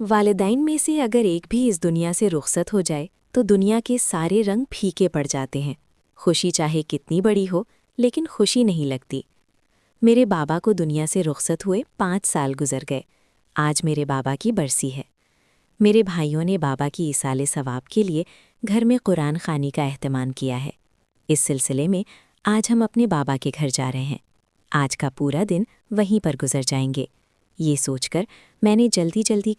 والدین میں سے اگر ایک بھی اس دنیا سے رخصت ہو جائے تو دنیا کے سارے رنگ پھیکے پڑ جاتے ہیں۔ خوشی چاہے کتنی بڑی ہو لیکن خوشی نہیں لگتی۔ میرے بابا کو دنیا سے رخصت ہوئے 5 سال گزر گئے۔ آج میرے بابا کی برسی ہے۔ میرے بھائیوں نے بابا کی ایصال ثواب کے لیے گھر میں قرآن خوانی کا اہتمام کیا ہے۔ اس سلسلے میں آج ہم اپنے بابا کے گھر جا رہے ہیں۔ آج کا پورا دن وہیں پر گزر جائیں گے۔ یہ سوچ کر میں نے جلدی گھر